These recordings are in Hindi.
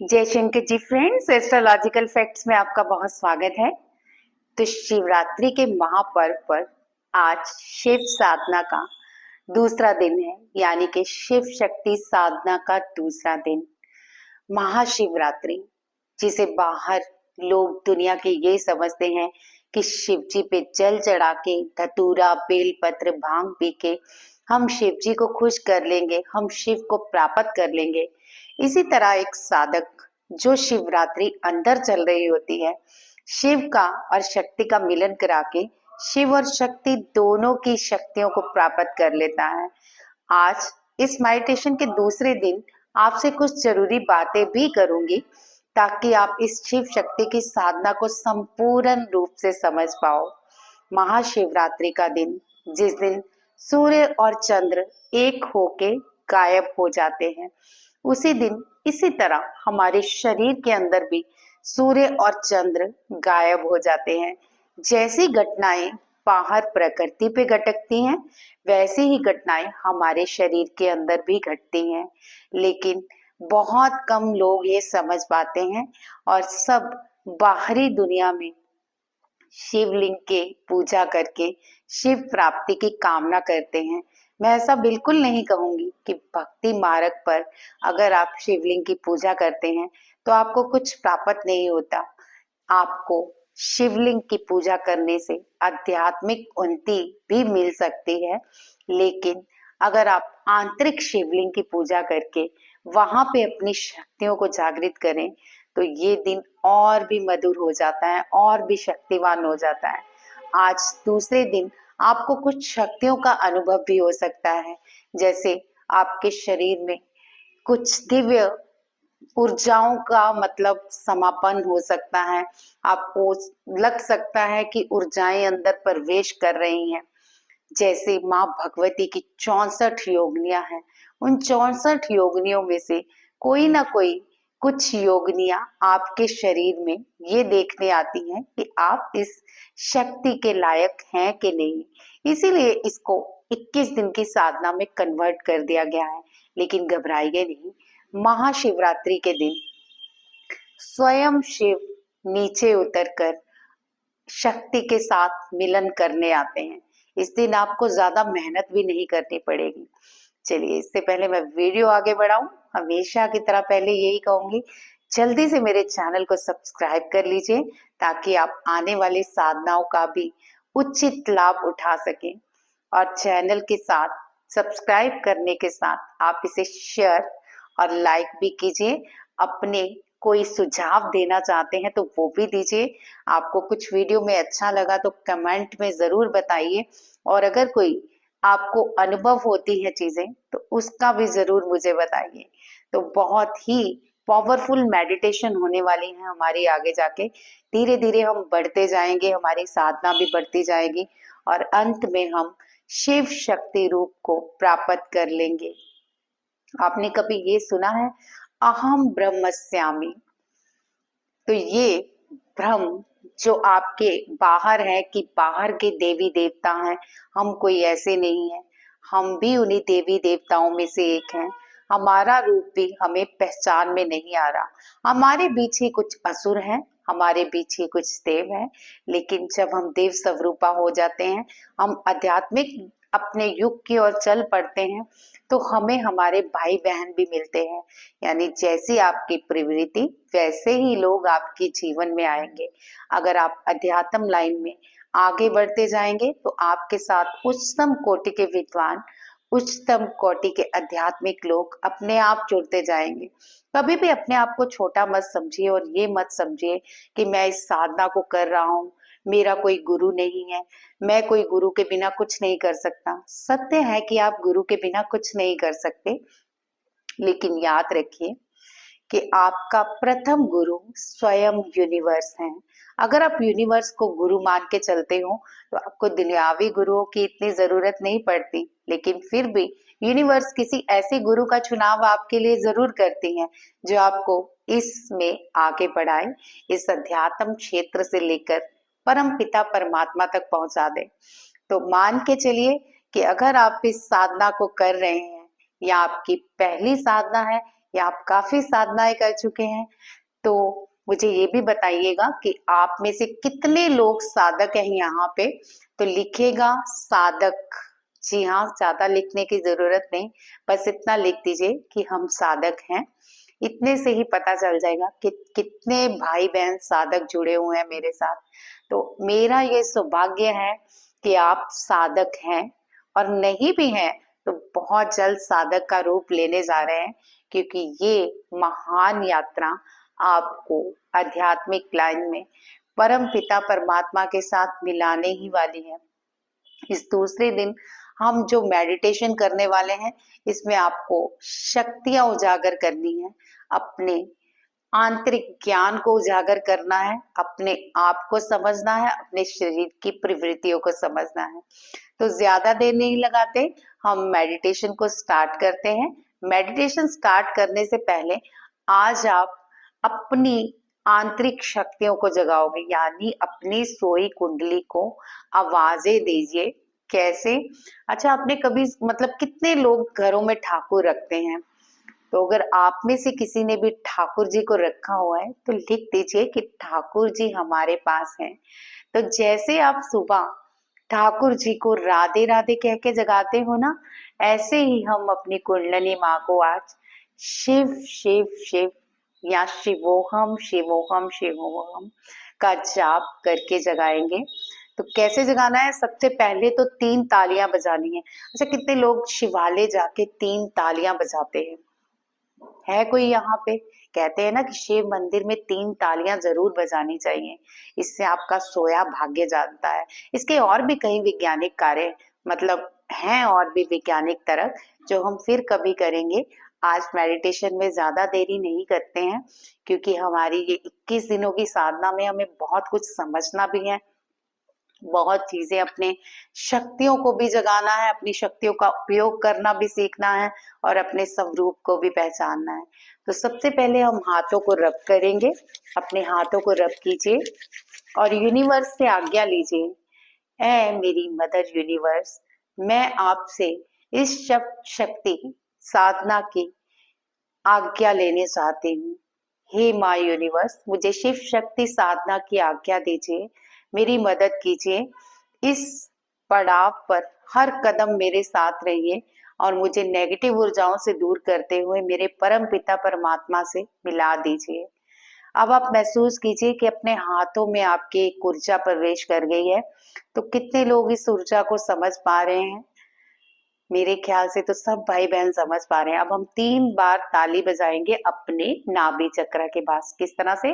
जय Shankar ji friends, astrological facts में आपका बहुत स्वागत है। तो शिवरात्रि के महापर्व पर आज शिव साधना का दूसरा दिन है, यानी कि शिव शक्ति साधना का दूसरा दिन, महाशिवरात्रि, जिसे बाहर लोग दुनिया के ये समझते हैं कि शिव जी पे जल चढ़ा के धतूरा बेलपत्र भांग पी के हम शिव जी को खुश कर लेंगे, हम शिव को प्राप्त कर लेंगे। इसी तरह एक साधक जो शिवरात्रि अंदर चल रही होती है, शिव का और शक्ति का मिलन करा के शिव और शक्ति दोनों की शक्तियों को प्राप्त कर लेता है। आज इस मेडिटेशन के दूसरे दिन आपसे कुछ जरूरी बातें भी करूंगी ताकि आप इस शिव शक्ति की साधना को संपूर्ण रूप से समझ पाओ। महाशिवरात्रि का दिन, जिस दिन सूर्य और चंद्र एक होके गायब हो जाते हैं, उसी दिन इसी तरह हमारे शरीर के अंदर भी सूर्य और चंद्र गायब हो जाते हैं। जैसी घटनाएं बाहर प्रकृति पे घटती हैं, वैसी ही घटनाएं हमारे शरीर के अंदर भी घटती हैं, लेकिन बहुत कम लोग ये समझ पाते हैं और सब बाहरी दुनिया में शिवलिंग के पूजा करके शिव प्राप्ति की कामना करते हैं। मैं ऐसा बिल्कुल नहीं कहूंगी कि भक्ति मार्ग पर अगर आप शिवलिंग की पूजा करते हैं तो आपको कुछ प्राप्त नहीं होता। आपको शिवलिंग की पूजा करने से आध्यात्मिक उन्नति भी मिल सकती है, लेकिन अगर आप आंतरिक शिवलिंग की पूजा करके वहां पे अपनी शक्तियों को जागृत करें तो ये दिन और भी मधुर हो जाता है और भी शक्तिवान हो जाता है। आज दूसरे दिन आपको कुछ शक्तियों का अनुभव भी हो सकता है, जैसे आपके शरीर में कुछ दिव्य ऊर्जाओं का मतलब समापन हो सकता है। आपको लग सकता है कि ऊर्जाएं अंदर प्रवेश कर रही हैं। जैसे माँ भगवती की 64 योगिनियां हैं, उन 64 योगिनियों में से कोई ना कोई कुछ योगिनियां आपके शरीर में ये देखने आती हैं कि आप इस शक्ति के लायक हैं कि नहीं। इसीलिए इसको 21 दिन की साधना में कन्वर्ट कर दिया गया है। लेकिन घबराइए नहीं, महाशिवरात्रि के दिन स्वयं शिव नीचे उतरकर शक्ति के साथ मिलन करने आते हैं। इस दिन आपको ज्यादा मेहनत भी नहीं करनी पड़ेगी। चलिए, इससे पहले मैं वीडियो आगे बढ़ाऊं, हमेशा की तरह पहले यही कहूंगी, जल्दी से मेरे चैनल को सब्सक्राइब कर लीजिए ताकि आप आने वाली साधनाओं का भी उचित लाभ उठा सकें। और चैनल के साथ सब्सक्राइब करने के साथ आप इसे शेयर और लाइक भी कीजिए। अपने कोई सुझाव देना चाहते हैं तो वो भी दीजिए। आपको कुछ वीडियो में अच्छा लगा तो कमेंट में जरूर बताइए, और अगर कोई आपको अनुभव होती है चीजें तो उसका भी जरूर मुझे बताइए। तो बहुत ही पावरफुल मेडिटेशन होने वाली है हमारी आगे जाके। धीरे धीरे हम बढ़ते जाएंगे, हमारी साधना भी बढ़ती जाएगी और अंत में हम शिव शक्ति रूप को प्राप्त कर लेंगे। आपने कभी ये सुना है, अहम ब्रह्मस्यामि? तो ये भ्रम जो आपके बाहर है कि बाहर के देवी देवता हैं, हम कोई ऐसे नहीं है, हम भी उन्हीं देवी देवताओं में से एक हैं। हमारा रूप भी हमें पहचान में नहीं आ रहा। हमारे बीच ही कुछ असुर हैं, हमारे बीच ही कुछ देव हैं, लेकिन जब हम देव स्वरूपा हो जाते हैं, हम आध्यात्मिक अपने युग की ओर चल पड़ते हैं, तो हमें हमारे भाई बहन भी मिलते हैं। यानी जैसी आपकी प्रवृत्ति वैसे ही लोग आपके जीवन में आएंगे। अगर आप अध्यात्म लाइन में आगे बढ़ते जाएंगे तो आपके साथ उच्चतम कोटि के विद्वान, उच्चतम कोटि के आध्यात्मिक लोग अपने आप जुड़ते जाएंगे। कभी भी अपने आप को छोटा मत समझिए और ये मत समझिए कि मैं इस साधना को कर रहा हूँ, मेरा कोई गुरु नहीं है, मैं कोई गुरु के बिना कुछ नहीं कर सकता। सत्य है कि आप गुरु के बिना कुछ नहीं कर सकते, लेकिन याद रखिए कि आपका प्रथम गुरु स्वयं यूनिवर्स है। अगर आप यूनिवर्स को गुरु मान के चलते हो तो आपको दुनियावी गुरुओं की इतनी जरूरत नहीं पड़ती, लेकिन फिर भी यूनिवर्स किसी ऐसे गुरु का चुनाव आपके लिए जरूर करती है जो आपको इसमें आगे बढ़ाए, इस अध्यात्म क्षेत्र से लेकर परम पिता परमात्मा तक पहुंचा दे। तो मान के चलिए कि अगर आप इस साधना को कर रहे हैं, या आपकी पहली साधना है या आप काफी साधनाएं कर चुके हैं, तो मुझे ये भी बताइएगा कि आप में से कितने लोग साधक हैं यहाँ पे। तो लिखिएगा साधक। जी हाँ, ज्यादा लिखने की जरूरत नहीं, बस इतना लिख दीजिए कि हम साधक हैं। इतने से ही पता चल जाएगा कि कितने भाई बहन साधक जुड़े हुए हैं मेरे साथ। तो मेरा ये सौभाग्य है कि आप साधक हैं, और नहीं भी हैं तो बहुत जल्द साधक का रूप लेने जा रहे हैं, क्योंकि ये महान यात्रा आपको आध्यात्मिक लाइन में परम पिता परमात्मा के साथ मिलाने ही वाली है। इस दूसरे दिन हम जो मेडिटेशन करने वाले हैं, इसमें आपको शक्तियां उजागर करनी है, अपने आंतरिक ज्ञान को उजागर करना है, अपने आप को समझना है, अपने शरीर की प्रवृत्तियों को समझना है। तो ज्यादा देर नहीं लगाते, हम मेडिटेशन को स्टार्ट करते हैं। मेडिटेशन स्टार्ट करने से पहले आज आप अपनी आंतरिक शक्तियों को जगाओगे, यानी अपनी सोई कुंडली को आवाजें दीजिए। कैसे? अच्छा, आपने कभी मतलब कितने लोग घरों में ठाकुर रखते हैं? तो अगर आप में से किसी ने भी ठाकुर जी को रखा हुआ है तो लिख दीजिए कि ठाकुर जी हमारे पास हैं। तो जैसे आप सुबह ठाकुर जी को राधे राधे कह के जगाते हो ना, ऐसे ही हम अपनी कुंडलिनी माँ को आज शिव शिव शिव या शिवोहम शिवोहम शिवोहम का जाप करके जगाएंगे। तो कैसे जगाना है? सबसे पहले तो 3 तालियां बजानी है। अच्छा, कितने लोग शिवालय जाके 3 तालियां बजाते हैं? है कोई यहाँ पे? कहते हैं ना कि शिव मंदिर में 3 तालियां जरूर बजानी चाहिए, इससे आपका सोया भाग्य जागता है। इसके और भी कई वैज्ञानिक कार्य मतलब हैं, और भी वैज्ञानिक तरक, जो हम फिर कभी करेंगे। आज मेडिटेशन में ज्यादा देरी नहीं करते हैं, क्योंकि हमारी ये 21 दिनों की साधना में हमें बहुत कुछ समझना भी है, बहुत चीजें, अपने शक्तियों को भी जगाना है, अपनी शक्तियों का उपयोग करना भी सीखना है, और अपने स्वरूप को भी पहचानना है। तो सबसे पहले हम हाथों को रब करेंगे। अपने हाथों को रब कीजिए और यूनिवर्स से आज्ञा लीजिए। ऐ मेरी मदर यूनिवर्स, मैं आपसे इस शक्ति साधना की आज्ञा लेने चाहती हूँ। हे माँ यूनिवर्स, मुझे शिव शक्ति साधना की आज्ञा दीजिए, मेरी मदद कीजिए। इस पड़ाव पर हर कदम मेरे साथ रहिए, और मुझे नेगेटिव ऊर्जाओं से दूर करते हुए मेरे परम पिता परमात्मा से मिला दीजिए। अब आप महसूस कीजिए कि अपने हाथों में आपकी एक ऊर्जा प्रवेश कर गई है। तो कितने लोग इस ऊर्जा को समझ पा रहे हैं? मेरे ख्याल से तो सब भाई बहन समझ पा रहे हैं। अब हम 3 बार ताली बजाएंगे अपने नाभि चक्र के पास। किस तरह से?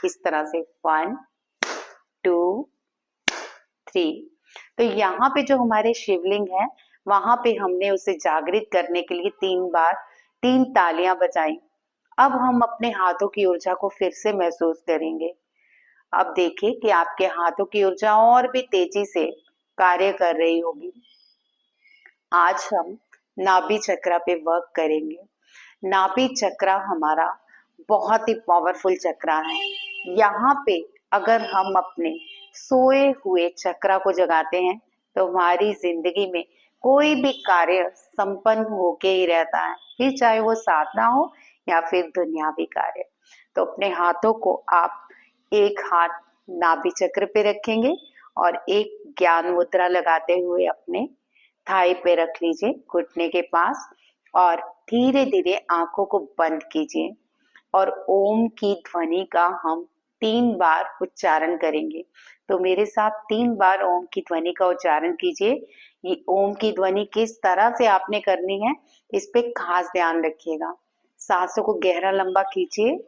इस तरह से 1 2 3। तो यहाँ पे जो हमारे शिवलिंग है, वहां पे हमने उसे जागृत करने के लिए 3 बार 3 तालियां बजाई। अब हम अपने हाथों की ऊर्जा को फिर से महसूस करेंगे। अब देखिए कि आपके हाथों की ऊर्जा और भी तेजी से कार्य कर रही होगी। आज हम नाभि चक्र पे वर्क करेंगे। नाभि चक्र हमारा बहुत ही पावरफुल चक्र है। यहाँ पे अगर हम अपने सोए हुए चक्र को जगाते हैं, तो हमारी जिंदगी में कोई भी कार्य संपन्न होके ही रहता है, फिर चाहे वो साधना हो या फिर दुनियावी कार्य। तो अपने हाथों को आप एक हाथ नाभि चक्र पे रखेंगे और एक ज्ञान मुद्रा लगाते हुए अपने थाई पे रख लीजिए, घुटने के पास, और धीरे धीरे आंखों को बंद कीजिए और ओम की ध्वनि का हम 3 बार उच्चारण करेंगे। तो मेरे साथ 3 बार ओम की ध्वनि का उच्चारण कीजिए। ये ओम की ध्वनि किस तरह से आपने करनी है, इस पे खास ध्यान रखिएगा। सांसों को गहरा लंबा कीजिए,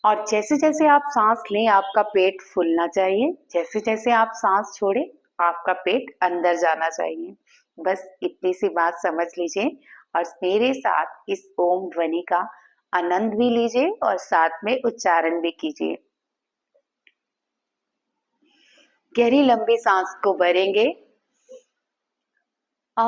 और जैसे जैसे आप सांस लें आपका पेट फूलना चाहिए, जैसे जैसे आप सांस छोड़े आपका पेट अंदर जाना चाहिए। बस इतनी सी बात समझ लीजिए, और मेरे साथ इस ओम ध्वनि का आनंद भी लीजिए और साथ में उच्चारण भी कीजिए। गहरी लंबी सांस को भरेंगे। आ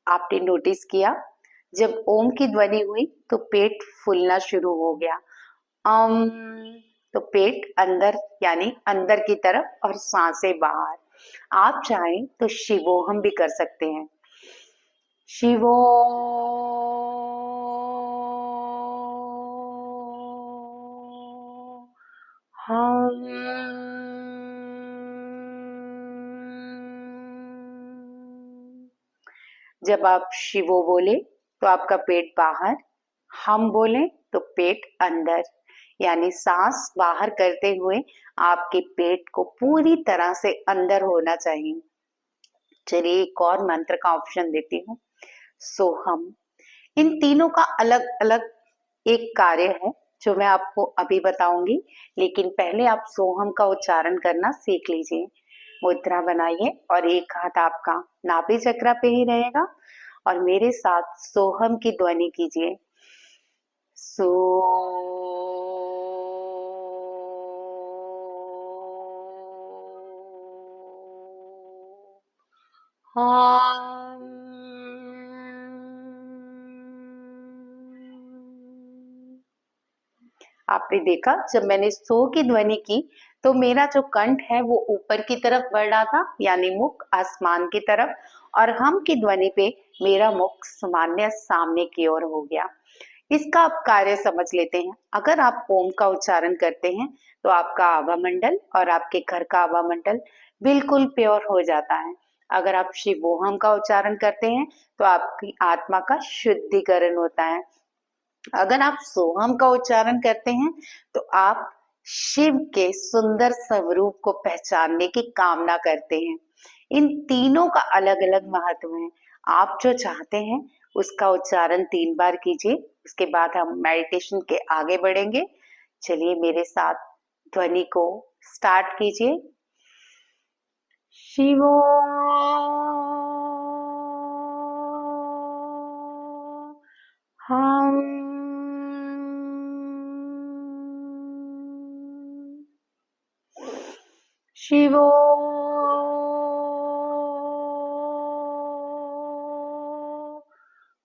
आप आपने नोटिस किया जब ओम की ध्वनि हुई तो पेट फूलना शुरू हो गया। अम तो पेट अंदर यानी अंदर की तरफ और सांसें बाहर। आप चाहें तो शिवोहम भी कर सकते हैं। शिवो हम। जब आप शिवो बोले तो आपका पेट बाहर, हम बोले तो पेट अंदर, यानी सांस बाहर करते हुए आपके पेट को पूरी तरह से अंदर होना चाहिए। चलिए एक और मंत्र का ऑप्शन देती हूँ, सोहम। इन तीनों का अलग अलग एक कार्य है जो मैं आपको अभी बताऊंगी, लेकिन पहले आप सोहम का उच्चारण करना सीख लीजिए। मुद्रा बनाइए और एक हाथ आपका नाभि चक्र पे ही रहेगा और मेरे साथ सोहम की ध्वनि कीजिए। सो हम। आपने देखा जब मैंने सो की ध्वनि की तो मेरा जो कंठ है वो ऊपर की तरफ बढ़ रहा था, यानी मुख आसमान की तरफ, और हम की ध्वनि पे मेरा मुख सामान्य सामने की ओर हो गया। इसका आप कार्य समझ लेते हैं। अगर आप ओम का उच्चारण करते हैं तो आपका आभा मंडल और आपके घर का आभा मंडल बिल्कुल प्योर हो जाता है। अगर आप शिवोहम का उच्चारण करते हैं तो आपकी आत्मा का शुद्धिकरण होता है। अगर आप सोहम का उच्चारण करते हैं तो आप शिव के सुंदर स्वरूप को पहचानने की कामना करते हैं। इन तीनों का अलग अलग महत्व है। आप जो चाहते हैं उसका उच्चारण 3 बार कीजिए, उसके बाद हम मेडिटेशन के आगे बढ़ेंगे। चलिए मेरे साथ ध्वनि को स्टार्ट कीजिए। शिवो हम। शिवो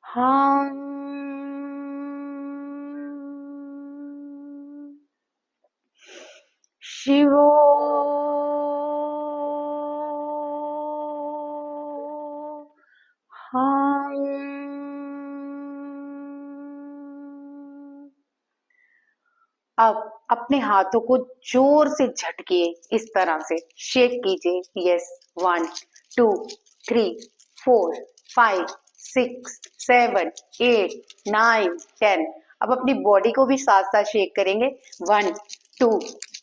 हम। शिवो हम। अब अपने हाथों को जोर से झटकिए, इस तरह से शेक कीजिए। यस, 1 2 3 4 5 6 7 8 9 10। अब अपनी बॉडी को भी साथ साथ शेक करेंगे। 1 2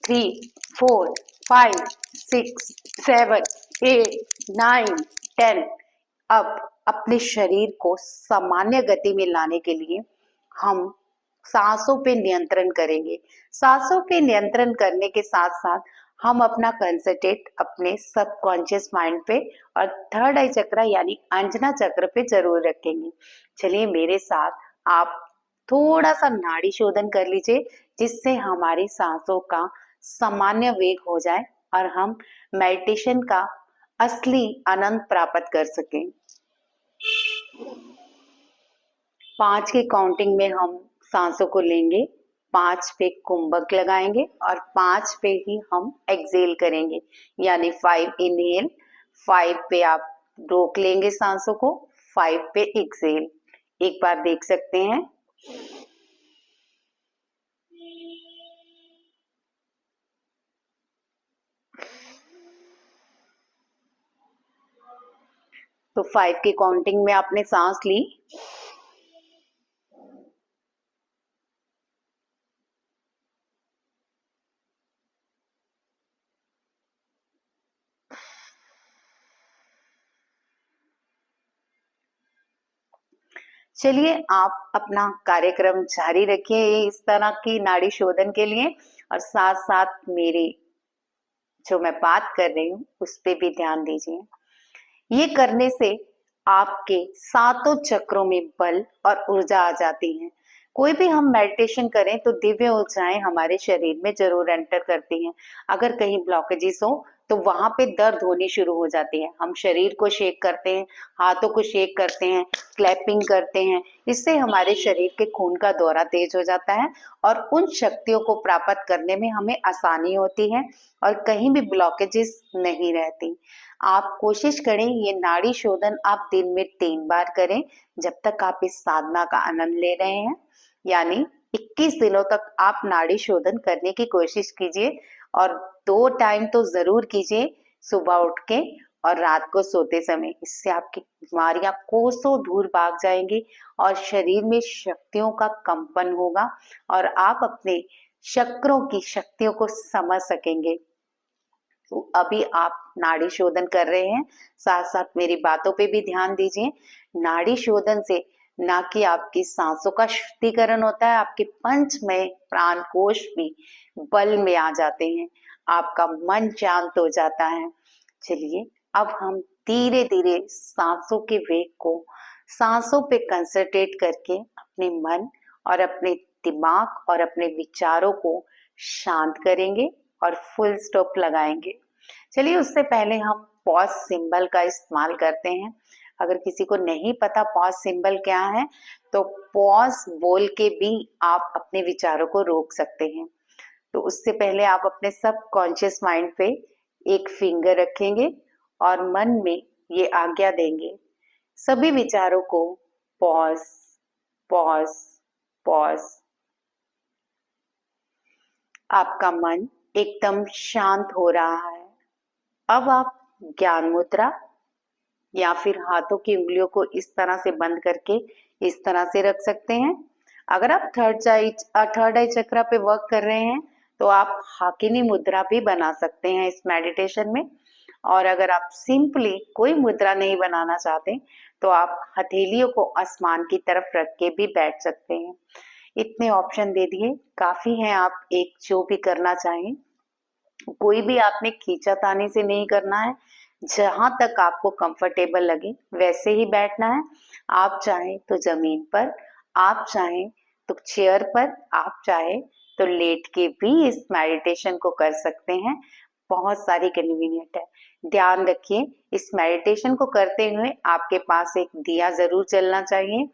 3 4 5 6 7 8 9 10। अब अपने शरीर को सामान्य गति में लाने के लिए हम सांसों पे नियंत्रण करेंगे। सांसों पे नियंत्रण करने के साथ साथ हम अपना कंसंट्रेट अपने सबकॉन्शियस माइंड पे और थर्ड आई चक्र यानी अंजना चक्र पे जरूर रखेंगे। चलिए मेरे साथ आप थोड़ा सा नाड़ी शोधन कर लीजिए, जिससे हमारी सांसों का सामान्य वेग हो जाए और हम मेडिटेशन का असली आनंद प्राप्त कर सकें। 5 के काउंटिंग में हम सांसों को लेंगे, 5 पे कुंभक लगाएंगे और 5 पे ही हम एक्सेल करेंगे, यानी 5 इनहेल, 5 पे आप रोक लेंगे सांसों को, 5 पे एक्सेल। एक बार देख सकते हैं। तो 5 की काउंटिंग में आपने सांस ली, चलिए आप अपना कार्यक्रम जारी रखिए इस तरह की नाड़ी शोधन के लिए, और साथ साथ मेरी जो मैं बात कर रही हूँ उस पे भी ध्यान दीजिए। ये करने से आपके सातों चक्रों में बल और ऊर्जा आ जाती है। कोई भी हम मेडिटेशन करें तो दिव्य ऊर्जाएं हमारे शरीर में जरूर एंटर करती हैं। अगर कहीं ब्लॉकेजेस हो तो वहां पे दर्द होनी शुरू हो जाती है। हम शरीर को शेक करते हैं, हाथों को शेक करते हैं, क्लैपिंग करते हैं। इससे हमारे शरीर के खून का दौरा तेज हो जाता है और उन शक्तियों को प्राप्त करने में हमें आसानी होती है और कहीं भी ब्लॉकेजेस नहीं रहती। आप कोशिश करें ये नाड़ी शोधन आप दिन में 3 बार करें जब तक आप इस साधना का आनंद ले रहे हैं। यानी 21 दिनों तक आप नाड़ी शोधन करने की कोशिश कीजिए और 2 टाइम तो जरूर कीजिए, सुबह उठ के और रात को सोते समय। इससे आपकी बीमारियां कोसों दूर भाग जाएंगी और शरीर में शक्तियों का कंपन होगा और आप अपने चक्रों की शक्तियों को समझ सकेंगे। तो अभी आप नाड़ी शोधन कर रहे हैं, साथ साथ मेरी बातों पे भी ध्यान दीजिए। नाड़ी शोधन से ना कि आपकी सांसों का शुद्धिकरण होता है, आपके पंचमय प्राण कोश भी बल में आ जाते हैं, आपका मन शांत हो जाता है। चलिए अब हम धीरे धीरे सांसों के वेग को, सांसों पे कंसंट्रेट करके अपने मन और अपने दिमाग और अपने विचारों को शांत करेंगे और फुल स्टॉप लगाएंगे। चलिए उससे पहले हम पॉज सिंबल का इस्तेमाल करते हैं। अगर किसी को नहीं पता पॉज सिंबल क्या है तो पॉज बोल के भी आप अपने विचारों को रोक सकते हैं। तो उससे पहले आप अपने सब कॉन्शियस माइंड पे एक फिंगर रखेंगे और मन में ये आज्ञा देंगे, सभी विचारों को पॉज पॉज पॉज। आपका मन एकदम शांत हो रहा है। अब आप ज्ञान मुद्रा या फिर हाथों की उंगलियों को इस तरह से बंद करके इस तरह से रख सकते हैं। अगर आप थर्ड आई चक्र पे वर्क कर रहे हैं तो आप हाकिनी मुद्रा भी बना सकते हैं इस मेडिटेशन में। और अगर आप सिंपली कोई मुद्रा नहीं बनाना चाहते तो आप हथेलियों को आसमान की तरफ रख के भी बैठ सकते हैं। इतने ऑप्शन दे दिए, काफी हैं। आप एक जो भी करना चाहें, कोई भी आपने खींचातानी से नहीं करना है, जहां तक आपको कंफर्टेबल लगे वैसे ही बैठना है। आप चाहें तो जमीन पर, आप चाहें तो चेयर पर, आप चाहें तो लेट के भी इस मेडिटेशन को कर सकते हैं। बहुत सारी कन्वीनियंट है। ध्यान रखिए इस मेडिटेशन को करते हुए आपके पास एक दिया जरूर जलना चाहिए,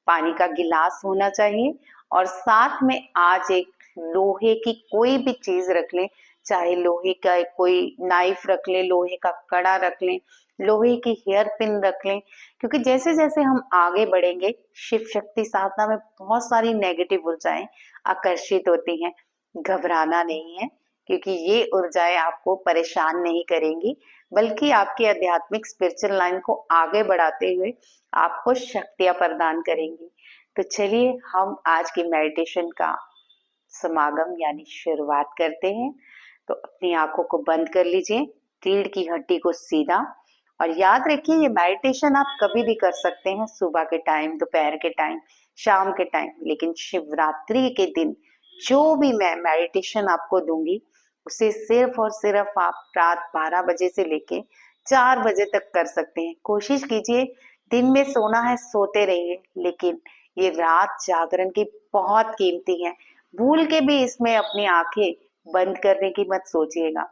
पानी का गिलास होना चाहिए और साथ में आज एक लोहे की कोई भी चीज रख लें, चाहे लोहे का कोई नाइफ रख लें, लोहे का कड़ा रख लें, लोहे की हेयर पिन रख लें। क्योंकि जैसे जैसे हम आगे बढ़ेंगे शिव शक्ति साधना में बहुत सारी नेगेटिव ऊर्जाएं आकर्षित होती हैं। घबराना नहीं है क्योंकि ये ऊर्जाएं आपको परेशान नहीं करेंगी बल्कि आपकी आध्यात्मिक स्पिरिचुअल लाइन को आगे बढ़ाते हुए आपको शक्तियां प्रदान करेंगी। तो चलिए हम आज की मेडिटेशन का समागम यानी शुरुआत करते हैं। तो अपनी आंखों को बंद कर लीजिए, रीढ़ की हड्डी को सीधा, और याद रखिए ये मेडिटेशन आप कभी भी कर सकते हैं, सुबह के टाइम, दोपहर के टाइम, शाम के टाइम। लेकिन शिवरात्रि के दिन जो भी मैं मेडिटेशन आपको दूंगी उसे सिर्फ और सिर्फ आप रात 12 बजे से लेके 4 बजे तक कर सकते हैं। कोशिश कीजिए, दिन में सोना है सोते रहिए, लेकिन ये रात जागरण की बहुत कीमती है। भूल के भी इसमें अपनी आंखें बंद करने की मत सोचिएगा,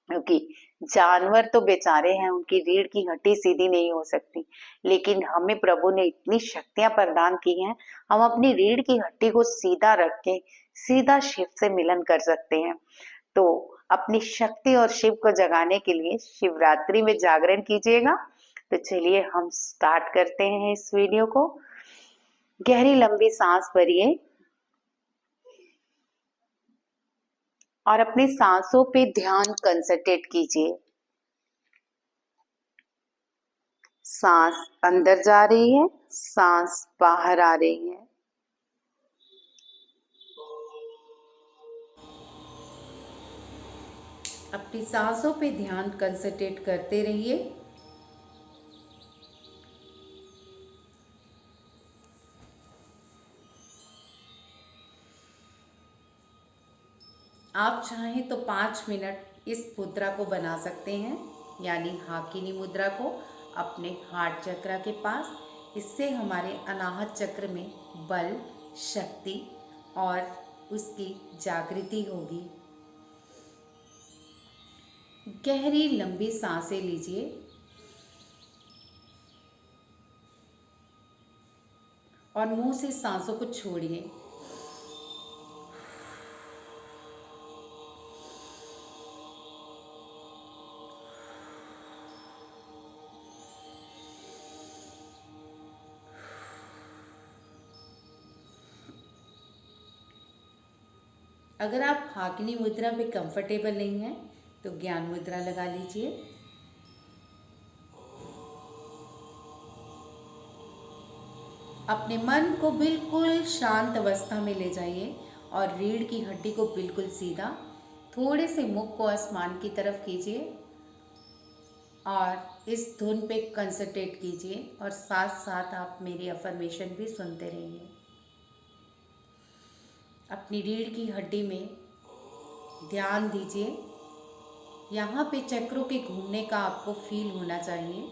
क्योंकि जानवर तो बेचारे हैं, उनकी रीढ़ की हड्डी सीधी नहीं हो सकती, लेकिन हमें प्रभु ने इतनी शक्तियां प्रदान की हैं, हम अपनी रीढ़ की हड्डी को सीधा रख के सीधा शिव से मिलन कर सकते हैं। तो अपनी शक्ति और शिव को जगाने के लिए शिवरात्रि में जागरण कीजिएगा। तो चलिए हम स्टार्ट करते हैं इस वीडियो को। गहरी लंबी सांस भरिए और अपनी सांसों पे ध्यान कंसंट्रेट कीजिए। सांस अंदर जा रही है, सांस बाहर आ रही है। अपनी सांसों पे ध्यान कंसंट्रेट करते रहिए। आप चाहें तो 5 मिनट इस मुद्रा को बना सकते हैं, यानी हाकिनी मुद्रा को अपने हार्ट चक्र के पास। इससे हमारे अनाहत चक्र में बल, शक्ति और उसकी जागृति होगी। गहरी लंबी सांसें लीजिए और मुंह से सांसों को छोड़िए। अगर आप हाकिनी मुद्रा में कंफर्टेबल नहीं हैं तो ज्ञान मुद्रा लगा लीजिए। अपने मन को बिल्कुल शांत अवस्था में ले जाइए और रीढ़ की हड्डी को बिल्कुल सीधा, थोड़े से मुख को आसमान की तरफ कीजिए और इस धुन पे कंसंट्रेट कीजिए और साथ साथ आप मेरी अफर्मेशन भी सुनते रहिए। अपनी रीढ़ की हड्डी में ध्यान दीजिए। यहाँ पे चक्रों के घूमने का आपको फील होना चाहिए।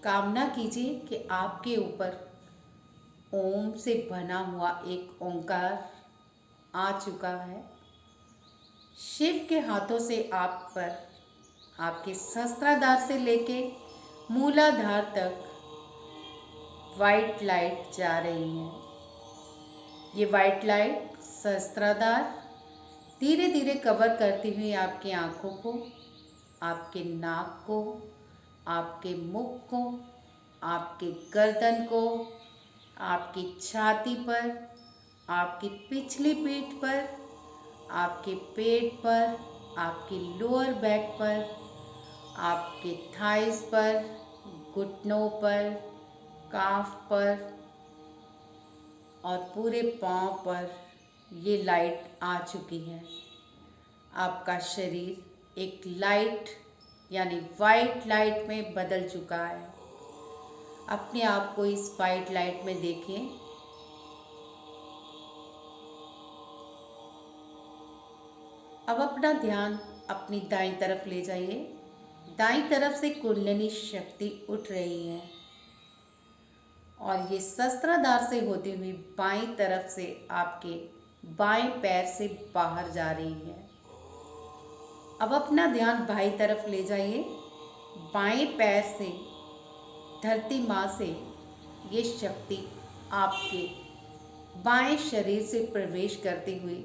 कामना कीजिए कि आपके ऊपर ओम से बना हुआ एक ओंकार आ चुका है। शिव के हाथों से आप पर आपके सहस्त्राधार से लेके मूलाधार तक वाइट लाइट जा रही है। ये वाइट लाइट सहस्त्राधार धीरे धीरे कवर करती हुई आपकी आँखों को, आपके नाक को, आपके मुख को, आपके गर्दन को, आपकी छाती पर, आपकी पिछली पीठ पर, आपके पेट पर, आपके लोअर बैक पर, आपके थाइस पर, घुटनों पर, काफ पर और पूरे पाँव पर ये लाइट आ चुकी है। आपका शरीर एक लाइट यानी वाइट लाइट में बदल चुका है। अपने आप को इस वाइट लाइट में देखें। अब अपना ध्यान अपनी दाईं तरफ ले जाइए। दाईं तरफ से कुंडलिनी शक्ति उठ रही है और ये सहस्त्राधार से होती हुई बाईं तरफ से आपके बाएं पैर से बाहर जा रही है। अब अपना ध्यान बाईं तरफ ले जाइए। बाएं पैर से धरती माँ से ये शक्ति आपके बाएं शरीर से प्रवेश करती हुई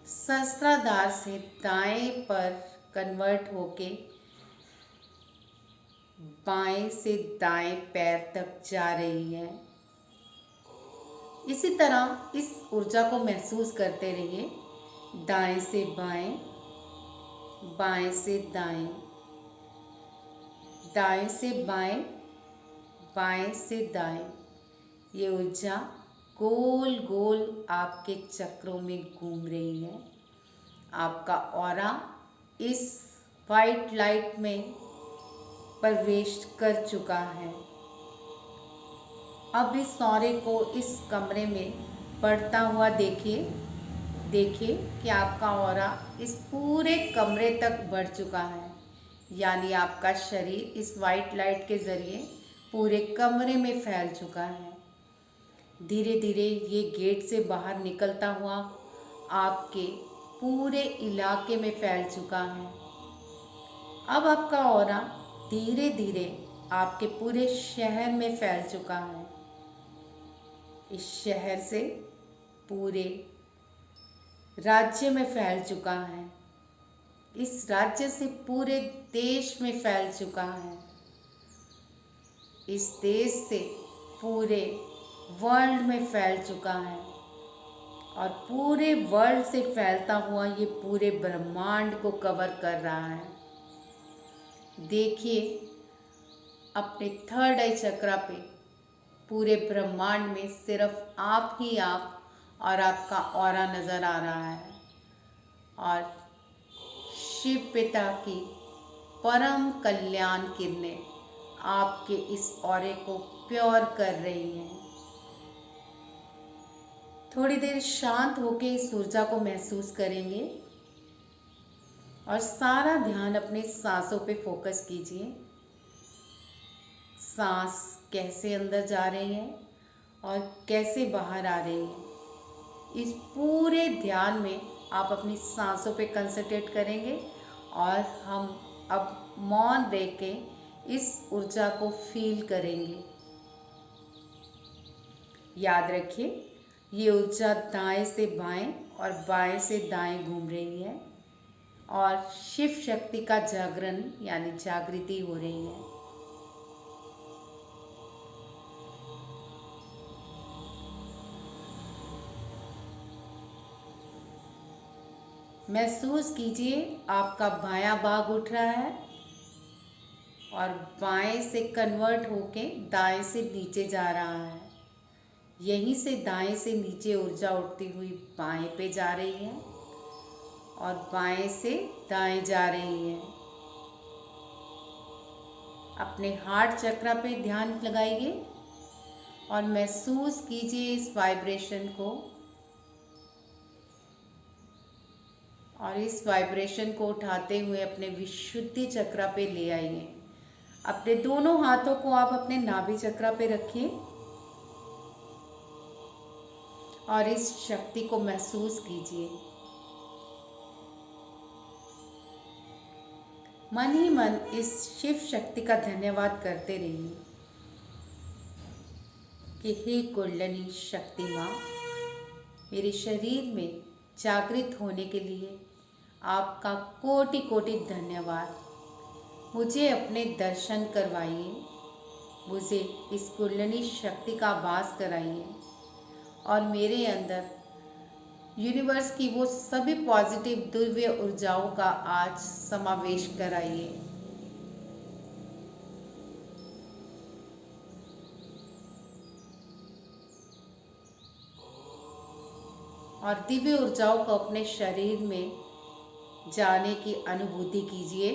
सहस्त्राधार से दाएं पर कन्वर्ट होके बाएं से दाएं पैर तक जा रही है। इसी तरह इस ऊर्जा को महसूस करते रहिए। दाएं से बाएं, बाएं से दाएं, दाएं से बाएं, बाएं से दाएं। ये ऊर्जा गोल गोल आपके चक्रों में घूम रही है। आपका ऑरा इस वाइट लाइट में प्रवेश कर चुका है। अब इस ऑरे को इस कमरे में बढ़ता हुआ देखिए। देखिए कि आपका ऑरा इस पूरे कमरे तक बढ़ चुका है, यानी आपका शरीर इस वाइट लाइट के ज़रिए पूरे कमरे में फैल चुका है। धीरे धीरे ये गेट से बाहर निकलता हुआ आपके पूरे इलाके में फैल चुका है। अब आपका ऑरा धीरे धीरे आपके पूरे शहर में फैल चुका है। इस शहर से पूरे राज्य में फैल चुका है। इस राज्य से पूरे देश में फैल चुका है। इस देश से पूरे वर्ल्ड में फैल चुका है और पूरे वर्ल्ड से फैलता हुआ ये पूरे ब्रह्मांड को कवर कर रहा है। देखिए अपने थर्ड आई चक्रा पे पूरे ब्रह्मांड में सिर्फ आप ही आप और आपका ऑरा नज़र आ रहा है और शिव पिता की परम कल्याण किरणें आपके इस ऑरे को प्योर कर रही हैं। थोड़ी देर शांत होकर इस ऊर्जा को महसूस करेंगे और सारा ध्यान अपने सांसों पे फोकस कीजिए। सांस कैसे अंदर जा रही है और कैसे बाहर आ रही है। इस पूरे ध्यान में आप अपनी सांसों पे कंसंट्रेट करेंगे और हम अब मौन रह के इस ऊर्जा को फील करेंगे। याद रखिए, ये ऊर्जा दाएं से बाएं और बाएं से दाएं घूम रही है और शिव शक्ति का जागरण यानी जागृति हो रही है। महसूस कीजिए आपका बायां भाग उठ रहा है और बाएं से कन्वर्ट होके दाएं से नीचे जा रहा है। यहीं से दाएं से नीचे ऊर्जा उठती हुई बाएं पे जा रही है और बाएं से दाएं जा रही है। अपने हार्ट चक्र पे ध्यान लगाइए और महसूस कीजिए इस वाइब्रेशन को और इस वाइब्रेशन को उठाते हुए अपने विशुद्धि चक्र पे ले आइए। अपने दोनों हाथों को आप अपने नाभि चक्र पे रखिए और इस शक्ति को महसूस कीजिए। मन ही मन इस शिव शक्ति का धन्यवाद करते रहिए कि हे कुंडलिनी शक्ति माँ, मेरे शरीर में जागृत होने के लिए आपका कोटि कोटि धन्यवाद। मुझे अपने दर्शन करवाइए, मुझे इस कुंडलिनी शक्ति का आभास कराइए और मेरे अंदर यूनिवर्स की वो सभी पॉजिटिव दिव्य ऊर्जाओं का आज समावेश कराइए। और दिव्य ऊर्जाओं को अपने शरीर में जाने की अनुभूति कीजिए।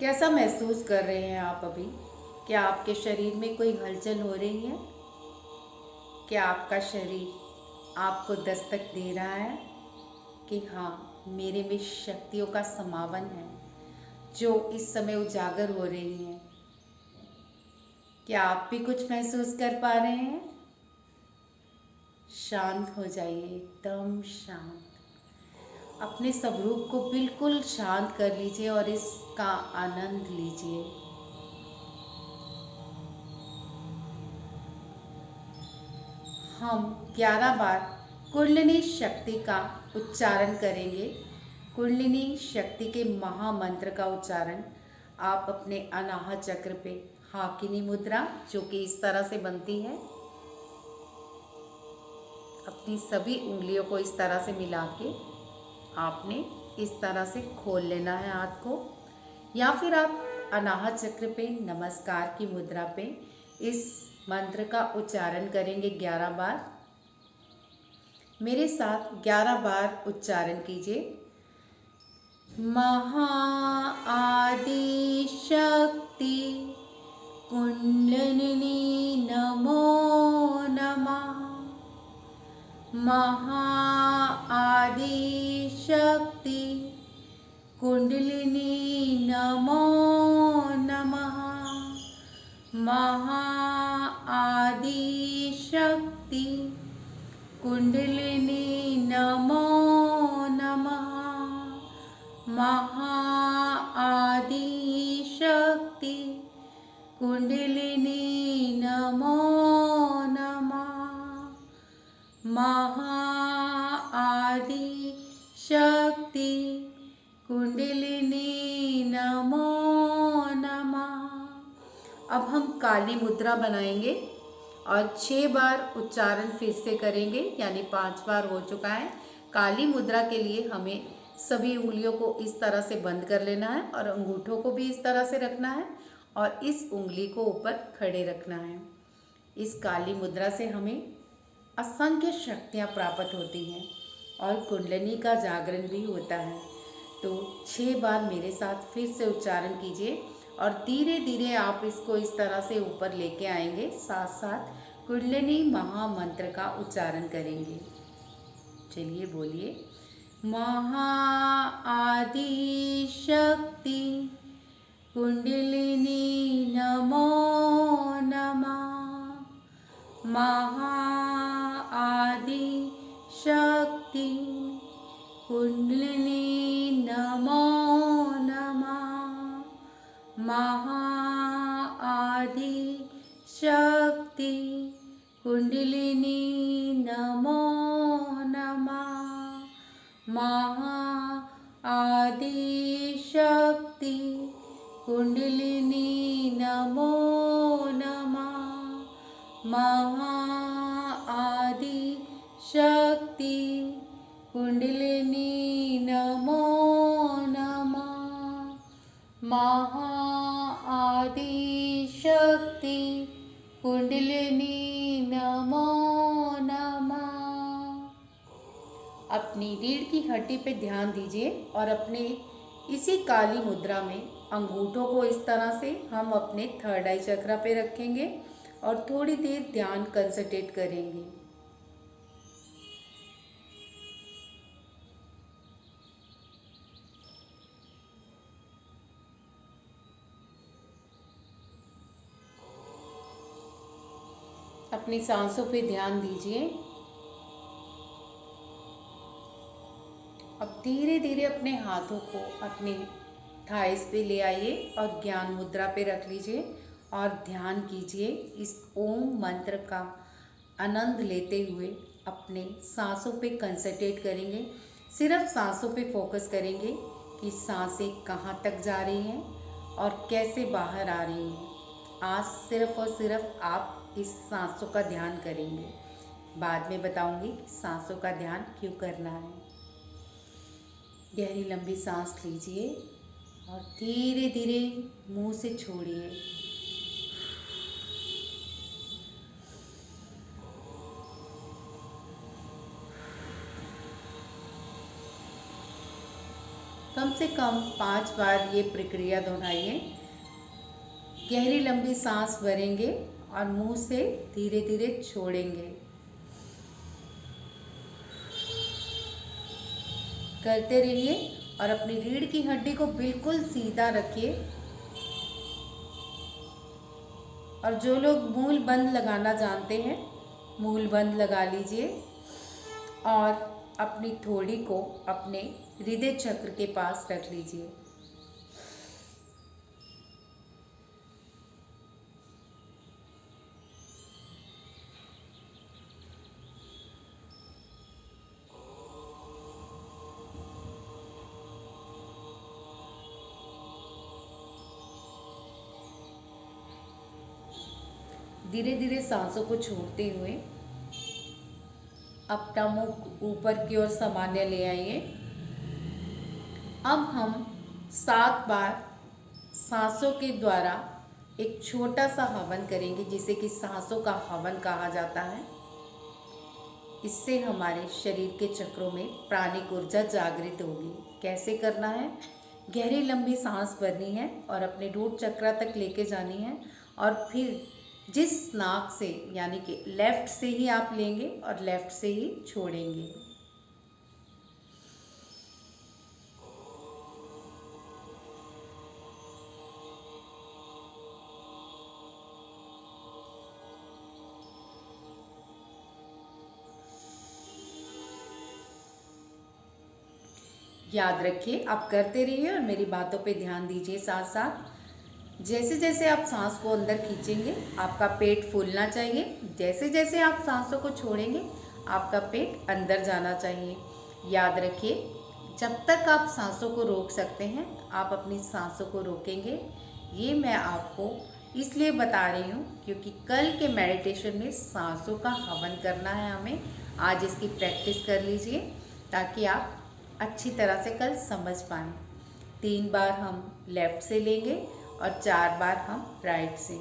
कैसा महसूस कर रहे हैं आप अभी? क्या आपके शरीर में कोई हलचल हो रही है? क्या आपका शरीर आपको दस्तक दे रहा है कि हाँ, मेरे में शक्तियों का समावन है जो इस समय उजागर हो रही हैं? क्या आप भी कुछ महसूस कर पा रहे हैं? शांत हो जाइए, एकदम शांत। अपने स्वरूप को बिल्कुल शांत कर लीजिए और इसका आनंद लीजिए। हम 11 बार कुंडलिनी शक्ति का उच्चारण करेंगे। कुंडलिनी शक्ति के महामंत्र का उच्चारण आप अपने अनाहत चक्र पे हाकिनी मुद्रा, जो कि इस तरह से बनती है, अपनी सभी उंगलियों को इस तरह से मिला के आपने इस तरह से खोल लेना है हाथ को, या फिर आप अनाहत चक्र पे नमस्कार की मुद्रा पे इस मंत्र का उच्चारण करेंगे 11 बार। मेरे साथ 11 बार उच्चारण कीजिए। महा आदि शक्ति कुंडलिनी नमो नमः। महा आदि शक्ति कुंडलिनी नमो नमः। महा आदि शक्ति कुंडलिनी नमो नमः। महा आदि शक्ति कुंडलिनी नमो नमः। महा आदि शक्ति कुंडलिनी नमो नमः। अब हम काली मुद्रा बनाएंगे और 6 बार उच्चारण फिर से करेंगे, यानी 5 बार हो चुका है। काली मुद्रा के लिए हमें सभी उंगलियों को इस तरह से बंद कर लेना है और अंगूठों को भी इस तरह से रखना है और इस उंगली को ऊपर खड़े रखना है। इस काली मुद्रा से हमें असंख्य शक्तियाँ प्राप्त होती हैं और कुंडलिनी का जागरण भी होता है। तो 6 बार मेरे साथ फिर से उच्चारण कीजिए और धीरे धीरे आप इसको इस तरह से ऊपर लेके आएंगे, साथ साथ कुंडलिनी महामंत्र का उच्चारण करेंगे। चलिए बोलिए, महा आदि शक्ति कुंडलिनी नमो नमः। महा आदि शक्ति कुंडलिनी नमो नमः। महा आदि शक्ति कुंडलिनी नमो नमः। महा आदि शक्ति कुंडलिनी नमो नमः। महा आदि शक्ति कुंडलिनी नमो नमः। महा आदि शक्ति कुंडलिनी नमो नमः। अपनी रीढ़ की हड्डी पे ध्यान दीजिए और अपने इसी काली मुद्रा में अंगूठों को इस तरह से हम अपने थर्ड आई चक्रा पे रखेंगे और थोड़ी देर ध्यान कंसंट्रेट करेंगे। अपनी सांसों पे ध्यान दीजिए। अब धीरे धीरे अपने हाथों को अपने थाइस पे ले आइए और ज्ञान मुद्रा पे रख लीजिए और ध्यान कीजिए। इस ओम मंत्र का आनंद लेते हुए अपने सांसों पे कंसंट्रेट करेंगे। सिर्फ सांसों पे फोकस करेंगे कि सांसें कहाँ तक जा रही हैं और कैसे बाहर आ रही हैं। आज सिर्फ और सिर्फ आप इस सांसों का ध्यान करेंगे। बाद में बताऊंगी सांसों का ध्यान क्यों करना है। गहरी लंबी सांस लीजिए और धीरे धीरे मुंह से छोड़िए। कम से कम 5 बार ये प्रक्रिया दोहराइए। गहरी लंबी सांस भरेंगे और मुंह से धीरे धीरे छोड़ेंगे। करते रहिए और अपनी रीढ़ की हड्डी को बिल्कुल सीधा रखिए। और जो लोग मूल बंद लगाना जानते हैं, मूल बंद लगा लीजिए और अपनी थोड़ी को अपने हृदय चक्र के पास रख लीजिए। धीरे धीरे सांसों को छोड़ते हुए अपना मुख ऊपर की ओर सामान्य ले आइए। अब हम 7 बार सांसों के द्वारा एक छोटा सा हवन करेंगे, जिसे कि सांसों का हवन कहा जाता है। इससे हमारे शरीर के चक्रों में प्राणिक ऊर्जा जागृत होगी। कैसे करना है? गहरी लंबी सांस भरनी है और अपने रूट चक्रा तक लेके जानी है और फिर जिस नाक से यानी कि लेफ्ट से ही आप लेंगे और लेफ्ट से ही छोड़ेंगे। याद रखिए, आप करते रहिए और मेरी बातों पे ध्यान दीजिए। साथ साथ जैसे जैसे आप सांस को अंदर खींचेंगे आपका पेट फूलना चाहिए। जैसे जैसे आप सांसों को छोड़ेंगे आपका पेट अंदर जाना चाहिए। याद रखिए, जब तक आप सांसों को रोक सकते हैं आप अपनी सांसों को रोकेंगे। ये मैं आपको इसलिए बता रही हूँ क्योंकि कल के मेडिटेशन में सांसों का हवन करना है हमें। आज इसकी प्रैक्टिस कर लीजिए ताकि आप अच्छी तरह से कल समझ पाएँ। 3 बार हम लेफ़्ट से लेंगे और 4 बार हम राइट से।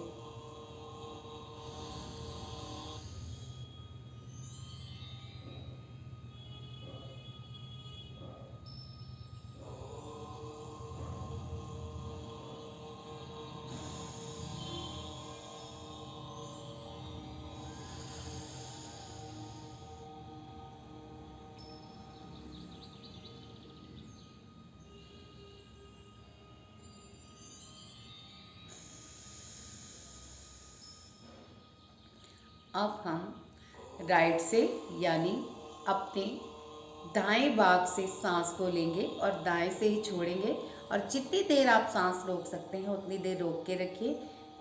अब हम राइट से यानी अपने दाएं भाग से सांस को लेंगे और दाएं से ही छोड़ेंगे। और जितनी देर आप सांस रोक सकते हैं उतनी देर रोक के रखिए,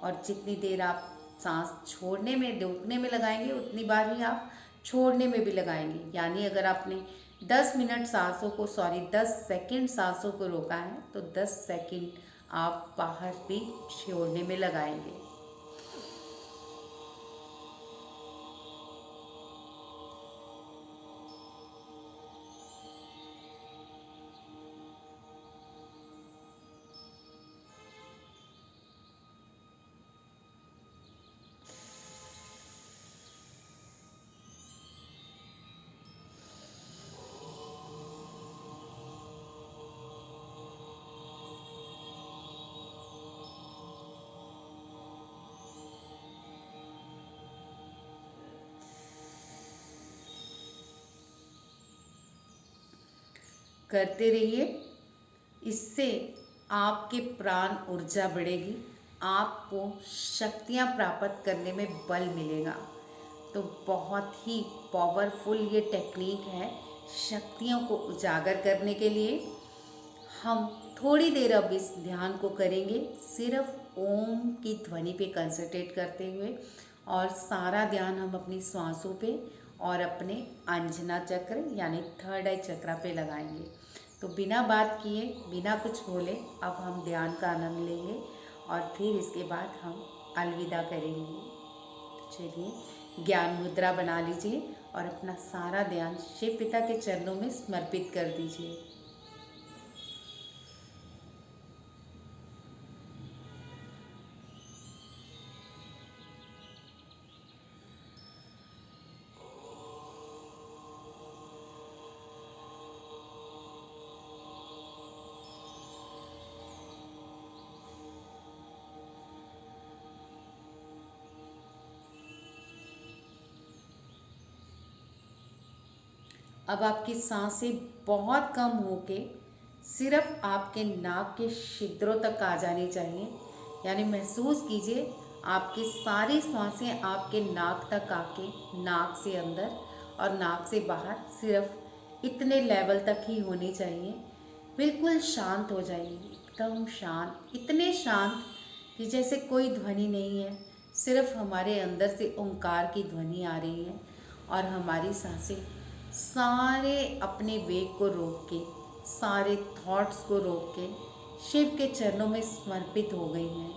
और जितनी देर आप सांस छोड़ने में रोकने में लगाएंगे उतनी बार ही आप छोड़ने में भी लगाएंगे। यानी अगर आपने 10 सेकंड सांसों को रोका है तो 10 सेकंड आप बाहर भी छोड़ने में लगाएंगे। करते रहिए, इससे आपके प्राण ऊर्जा बढ़ेगी, आपको शक्तियाँ प्राप्त करने में बल मिलेगा। तो बहुत ही पावरफुल ये टेक्निक है शक्तियों को उजागर करने के लिए। हम थोड़ी देर अब इस ध्यान को करेंगे, सिर्फ ओम की ध्वनि पे कंसंट्रेट करते हुए, और सारा ध्यान हम अपनी सांसों पे और अपने अंजना चक्र यानी थर्ड आई चक्र पे लगाएंगे। तो बिना बात किए, बिना कुछ बोले अब हम ध्यान का आनंद लेंगे और फिर इसके बाद हम अलविदा करेंगे। चलिए, ज्ञान मुद्रा बना लीजिए और अपना सारा ध्यान शिव पिता के चरणों में समर्पित कर दीजिए। अब आपकी सांसें बहुत कम होके सिर्फ आपके नाक के छिद्रों तक आ जानी चाहिए। यानी महसूस कीजिए आपकी सारी सांसें आपके नाक तक आके नाक से अंदर और नाक से बाहर सिर्फ इतने लेवल तक ही होनी चाहिए। बिल्कुल शांत हो जाइए, एकदम शांत, इतने शांत कि जैसे कोई ध्वनि नहीं है, सिर्फ हमारे अंदर से ओंकार की ध्वनि आ रही है। और हमारी सांसें सारे अपने वेग को रोक के, सारे थॉट्स को रोक के शिव के चरणों में समर्पित हो गई हैं।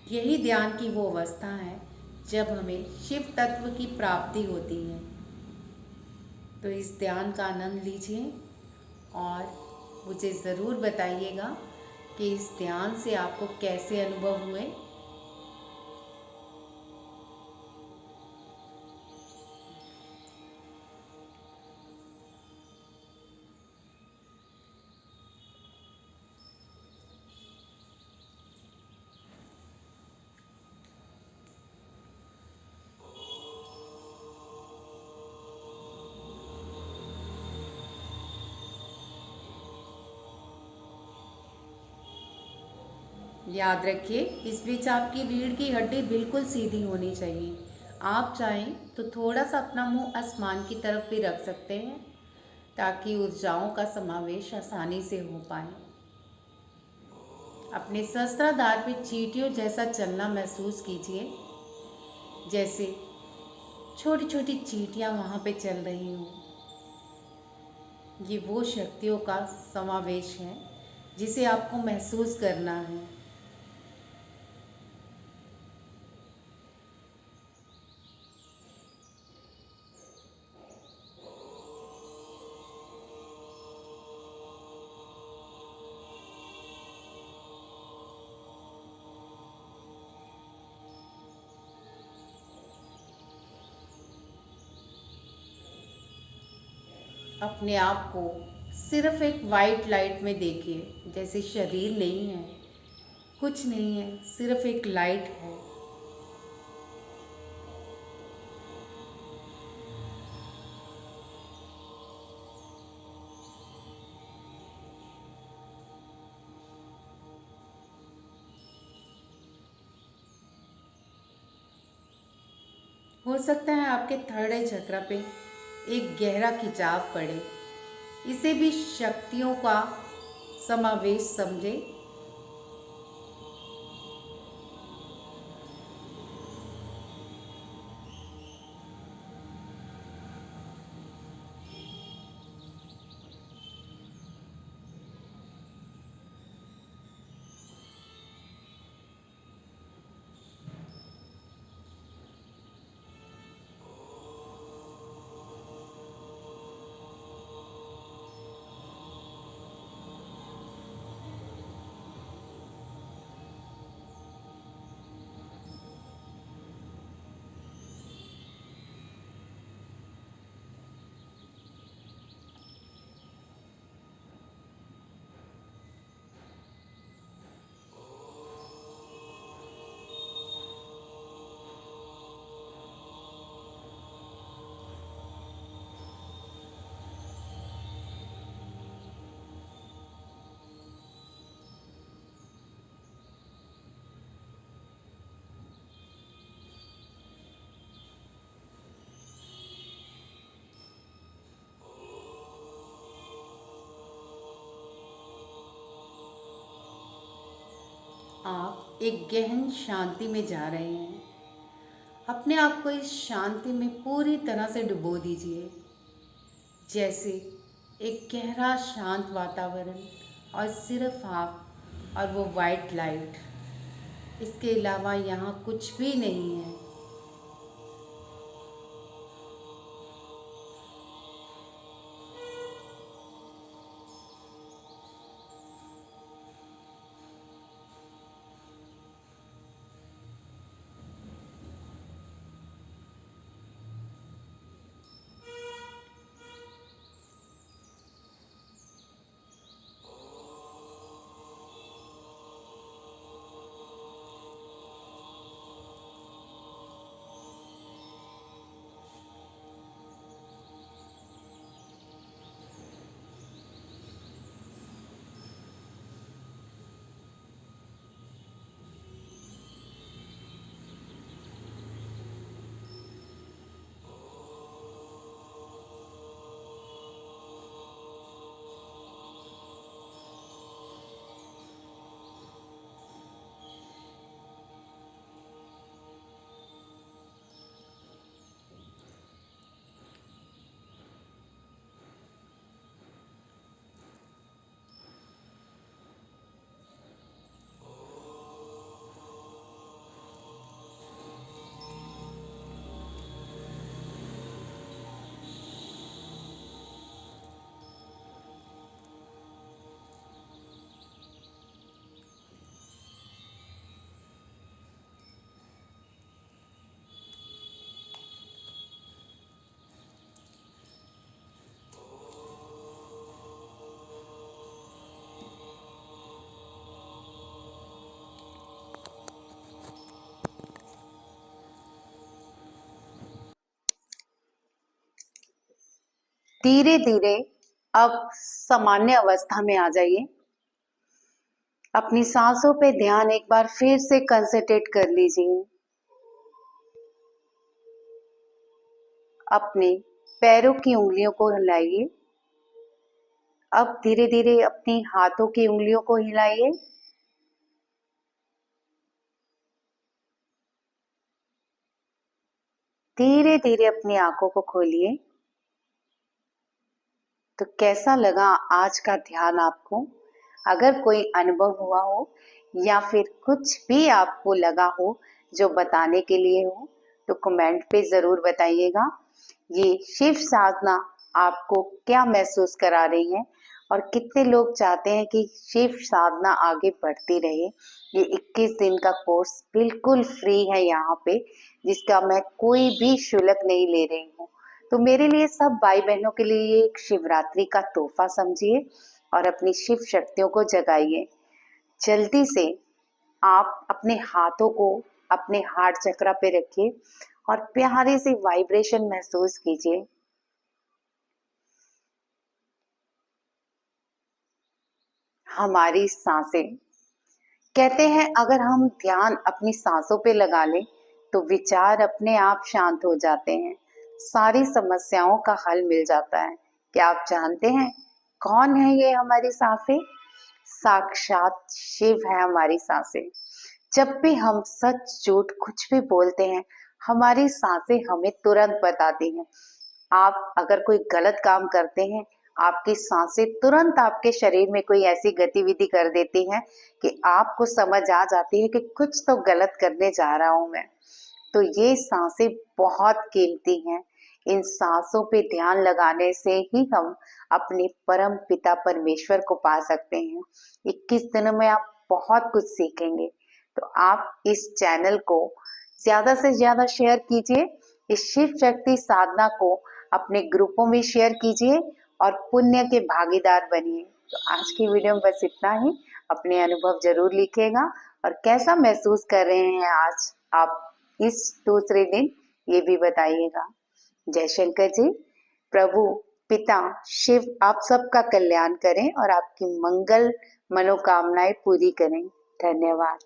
यही ध्यान की वो अवस्था है जब हमें शिव तत्व की प्राप्ति होती है। तो इस ध्यान का आनंद लीजिए और मुझे ज़रूर बताइएगा कि इस ध्यान से आपको कैसे अनुभव हुए। याद रखिए, इस बीच आपकी रीढ़ की हड्डी बिल्कुल सीधी होनी चाहिए। आप चाहें तो थोड़ा सा अपना मुंह आसमान की तरफ भी रख सकते हैं ताकि ऊर्जाओं का समावेश आसानी से हो पाए। अपने सहस्त्राधार पे चींटियों जैसा चलना महसूस कीजिए, जैसे छोटी छोटी चींटियाँ वहाँ पे चल रही हों। ये वो शक्तियों का समावेश है जिसे आपको महसूस करना है। अपने आप को सिर्फ एक वाइट लाइट में देखिए, जैसे शरीर नहीं है, कुछ नहीं है, सिर्फ एक लाइट है। हो सकता है आपके थर्ड आई चक्र पे एक गहरा खिंचाव पड़े। इसे भी शक्तियों का समावेश समझे। आप एक गहन शांति में जा रहे हैं। अपने आप को इस शांति में पूरी तरह से डुबो दीजिए, जैसे एक गहरा शांत वातावरण और सिर्फ आप और वो वाइट लाइट। इसके अलावा यहाँ कुछ भी नहीं है। धीरे धीरे अब सामान्य अवस्था में आ जाइए। अपनी सांसों पे ध्यान एक बार फिर से कंसंट्रेट कर लीजिए। अपने पैरों की उंगलियों को हिलाइए। अब धीरे धीरे अपनी हाथों की उंगलियों को हिलाइए। धीरे धीरे अपनी आंखों को खोलिए। तो कैसा लगा आज का ध्यान आपको? अगर कोई अनुभव हुआ हो या फिर कुछ भी आपको लगा हो जो बताने के लिए हो, तो कमेंट पे ज़रूर बताइएगा। ये शिव साधना आपको क्या महसूस करा रही है और कितने लोग चाहते हैं कि शिव साधना आगे बढ़ती रहे। ये 21 दिन का कोर्स बिल्कुल फ्री है यहाँ पे, जिसका मैं कोई भी शुल्क नहीं ले रही हूँ। तो मेरे लिए सब भाई बहनों के लिए ये एक शिवरात्रि का तोहफा समझिए और अपनी शिव शक्तियों को जगाइए। जल्दी से आप अपने हाथों को अपने हार्ट चक्र पे रखिए और प्यारे से वाइब्रेशन महसूस कीजिए। हमारी सांसें, कहते हैं अगर हम ध्यान अपनी सांसों पे लगा लें तो विचार अपने आप शांत हो जाते हैं, सारी समस्याओं का हल मिल जाता है। क्या आप जानते हैं कौन है ये हमारी सांसें? साक्षात शिव है हमारी सांसें। जब भी हम सच झूठ कुछ भी बोलते हैं, हमारी सांसें हमें तुरंत बताती हैं। आप अगर कोई गलत काम करते हैं, आपकी सांसें तुरंत आपके शरीर में कोई ऐसी गतिविधि कर देती हैं कि आपको समझ आ जाती है कि कुछ तो गलत करने जा रहा हूं मैं। तो ये सांसें बहुत कीमती हैं। इन सांसों पे ध्यान लगाने से ही हम अपने परम पिता परमेश्वर को पा सकते हैं। 21 दिनों में आप बहुत कुछ सीखेंगे। तो आप इस चैनल को ज्यादा से ज्यादा शेयर कीजिए, इस शिव शक्ति साधना को अपने ग्रुपों में शेयर कीजिए और पुण्य के भागीदार बनिए। तो आज की वीडियो में बस इतना ही। अपने अनुभव जरूर लिखिएगा और कैसा महसूस कर रहे हैं आज आप इस दूसरे दिन, ये भी बताइएगा। जय शंकर जी। प्रभु पिता शिव आप सबका कल्याण करें और आपकी मंगल मनोकामनाएं पूरी करें। धन्यवाद।